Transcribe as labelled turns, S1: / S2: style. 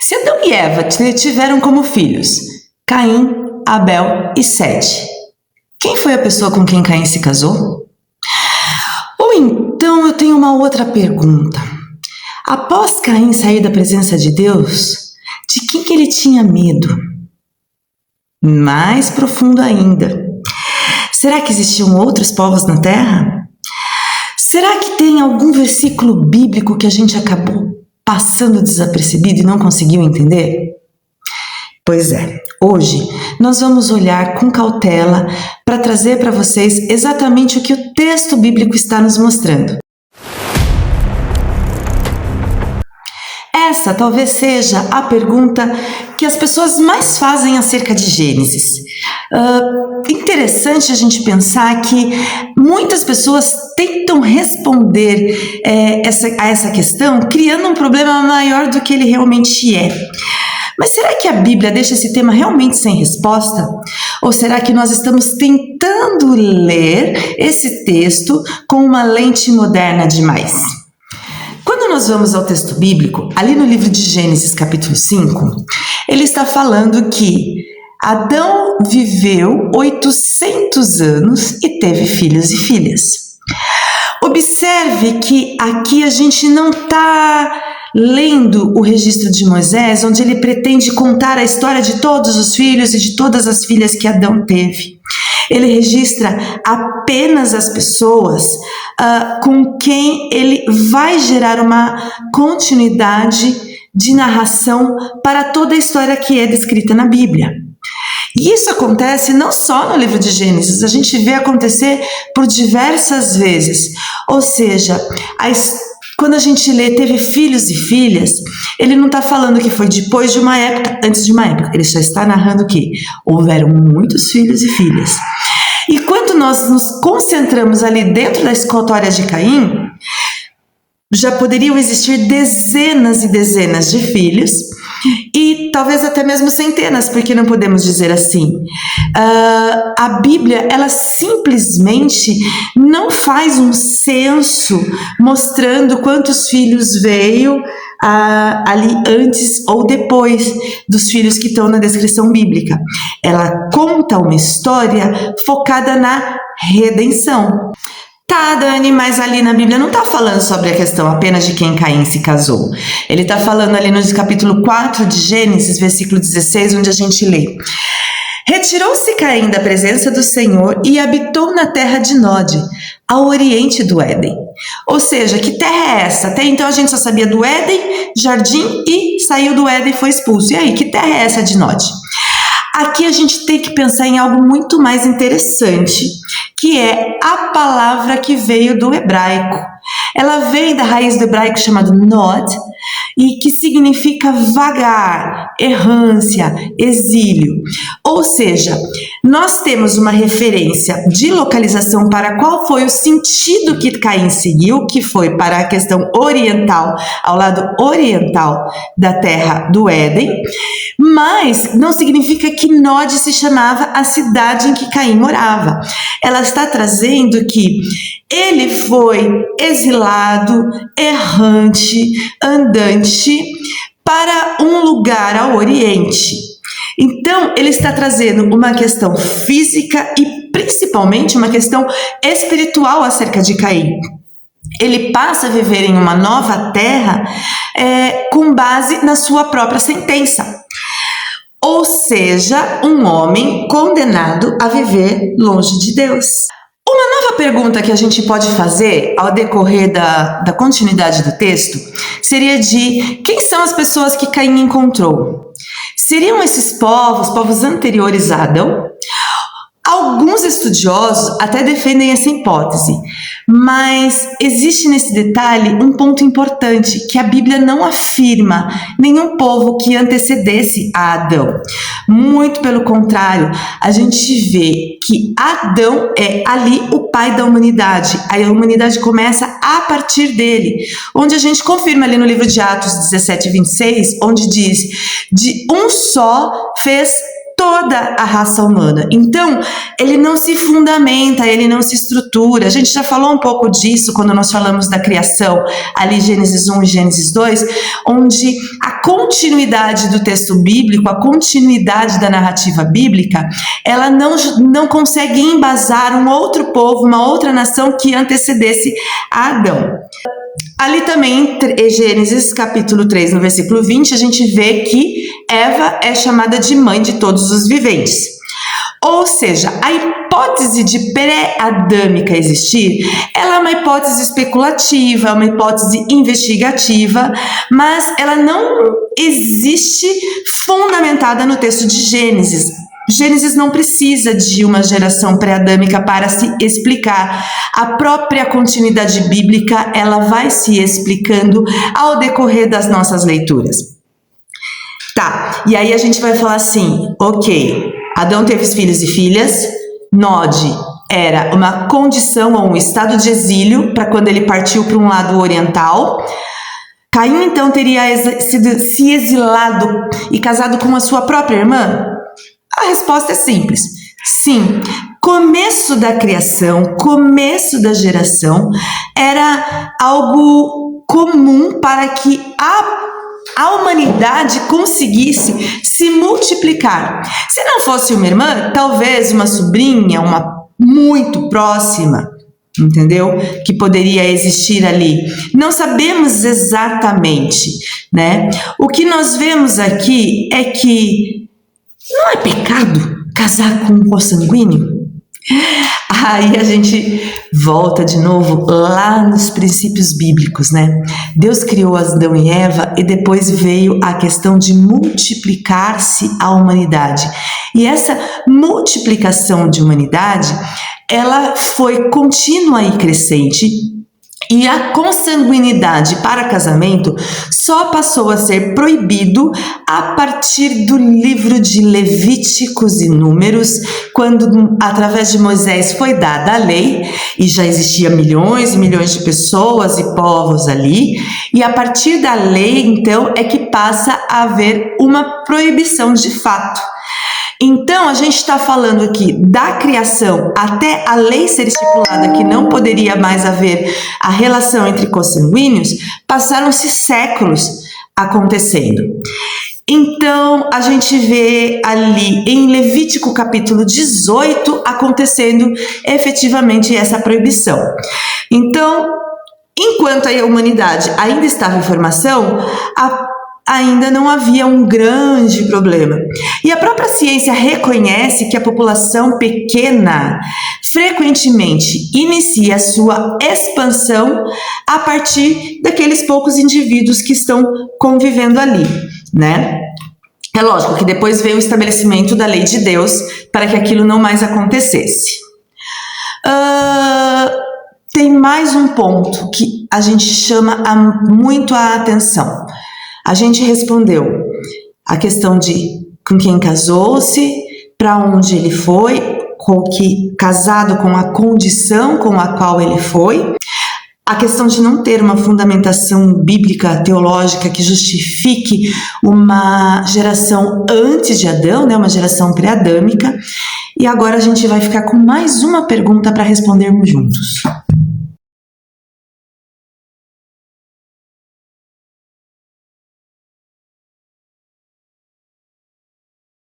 S1: Se Adão e Eva tiveram como filhos Caim, Abel e Sete, quem foi a pessoa com quem Caim se casou? Ou então eu tenho uma outra pergunta. Após Caim sair da presença de Deus, de quem que ele tinha medo? Mais profundo ainda, será que existiam outros povos na Terra? Será que tem algum versículo bíblico que a gente acabou passando desapercebido e não conseguiu entender? Pois é, hoje nós vamos olhar com cautela para trazer para vocês exatamente o que o texto bíblico está nos mostrando. Essa talvez seja a pergunta que as pessoas mais fazem acerca de Gênesis. Interessante a gente pensar que muitas pessoas tentam responder a essa questão criando um problema maior do que ele realmente é. Mas será que a Bíblia deixa esse tema realmente sem resposta? Ou será que nós estamos tentando ler esse texto com uma lente moderna demais? Quando nós vamos ao texto bíblico, ali no livro de Gênesis, capítulo 5, ele está falando que Adão viveu 800 anos e teve filhos e filhas. Observe que aqui a gente não está lendo o registro de Moisés, onde ele pretende contar a história de todos os filhos e de todas as filhas que Adão teve. Ele registra apenas as pessoas com quem ele vai gerar uma continuidade de narração para toda a história que é descrita na Bíblia. E isso acontece não só no livro de Gênesis, a gente vê acontecer por diversas vezes. Ou seja, quando a gente lê teve filhos e filhas, ele não está falando que foi depois de uma época, antes de uma época. Ele só está narrando que houveram muitos filhos e filhas. E quando nós nos concentramos ali dentro da escultória de Caim, já poderiam existir dezenas e dezenas de filhos, e talvez até mesmo centenas, porque não podemos dizer assim. A Bíblia, ela simplesmente não faz um censo mostrando quantos filhos veio ali antes ou depois dos filhos que estão na descrição bíblica. Ela conta uma história focada na redenção. Tá, Dani, mas ali na Bíblia não está falando sobre a questão apenas de quem Caim se casou. Ele está falando ali no capítulo 4 de Gênesis, versículo 16, onde a gente lê: Retirou-se Caim da presença do Senhor e habitou na terra de Nod, ao oriente do Éden. Ou seja, que terra é essa? Até então a gente só sabia do Éden, jardim, e saiu do Éden e foi expulso. E aí, que terra é essa de Nod? Aqui a gente tem que pensar em algo muito mais interessante, que é a palavra que veio do hebraico. Ela vem da raiz do hebraico chamada nod, e que significa vagar, errância, exílio. Ou seja, nós temos uma referência de localização para qual foi o sentido que Caim seguiu, que foi para a questão oriental, ao lado oriental da terra do Éden, mas não significa que Nod se chamava a cidade em que Caim morava. Ela está trazendo que ele foi exilado, errante, andante para um lugar ao Oriente. Então, ele está trazendo uma questão física e principalmente uma questão espiritual acerca de Caim. Ele passa a viver em uma nova terra com base na sua própria sentença. Ou seja, um homem condenado a viver longe de Deus. Uma nova pergunta que a gente pode fazer ao decorrer da continuidade do texto seria de quem são as pessoas que Caim encontrou? Seriam esses povos anteriores a Adão? Alguns estudiosos até defendem essa hipótese, mas existe nesse detalhe um ponto importante, que a Bíblia não afirma nenhum povo que antecedesse a Adão. Muito pelo contrário, a gente vê que Adão é ali o pai da humanidade. A humanidade começa a partir dele, onde a gente confirma ali no livro de Atos 17:26, onde diz: de um só fez toda a raça humana. Então, ele não se fundamenta, ele não se estrutura. A gente já falou um pouco disso quando nós falamos da criação, ali Gênesis 1 e Gênesis 2, onde a continuidade do texto bíblico, a continuidade da narrativa bíblica, ela não consegue embasar um outro povo, uma outra nação que antecedesse a Adão. Ali também, em Gênesis capítulo 3, no versículo 20, a gente vê que Eva é chamada de mãe de todos os viventes. Ou seja, a hipótese de pré-adâmica existir, ela é uma hipótese especulativa, é uma hipótese investigativa, mas ela não existe fundamentada no texto de Gênesis. Gênesis não precisa de uma geração pré-adâmica para se explicar. A própria continuidade bíblica, ela vai se explicando ao decorrer das nossas leituras. Tá, e aí a gente vai falar assim, ok, Adão teve filhos e filhas, Nod era uma condição ou um estado de exílio para quando ele partiu para um lado oriental. Caim então teria se exilado e casado com a sua própria irmã? A resposta é simples. Sim, começo da criação, começo da geração, era algo comum para que a humanidade conseguisse se multiplicar. Se não fosse uma irmã, talvez uma sobrinha, uma muito próxima, entendeu? Que poderia existir ali. Não sabemos exatamente, né? O que nós vemos aqui é que não é pecado casar com um consanguíneo? Aí a gente volta de novo lá nos princípios bíblicos, né? Deus criou Adão e Eva e depois veio a questão de multiplicar-se a humanidade. E essa multiplicação de humanidade, ela foi contínua e crescente. E a consanguinidade para casamento só passou a ser proibido a partir do livro de Levíticos e Números, quando através de Moisés foi dada a lei, e já existia milhões e milhões de pessoas e povos ali, e a partir da lei, então, é que passa a haver uma proibição de fato. Então, a gente está falando aqui da criação até a lei ser estipulada que não poderia mais haver a relação entre consanguíneos, passaram-se séculos acontecendo. Então, a gente vê ali em Levítico capítulo 18 acontecendo efetivamente essa proibição. Então, enquanto a humanidade ainda estava em formação, ainda não havia um grande problema. E a própria ciência reconhece que a população pequena frequentemente inicia a sua expansão a partir daqueles poucos indivíduos que estão convivendo ali, né? É lógico que depois veio o estabelecimento da lei de Deus para que aquilo não mais acontecesse. Tem mais um ponto que a gente chama muito a atenção. A gente respondeu a questão de com quem casou-se, para onde ele foi, casado com a condição com a qual ele foi, a questão de não ter uma fundamentação bíblica, teológica que justifique uma geração antes de Adão, né, uma geração pré-adâmica. E agora a gente vai ficar com mais uma pergunta para respondermos juntos.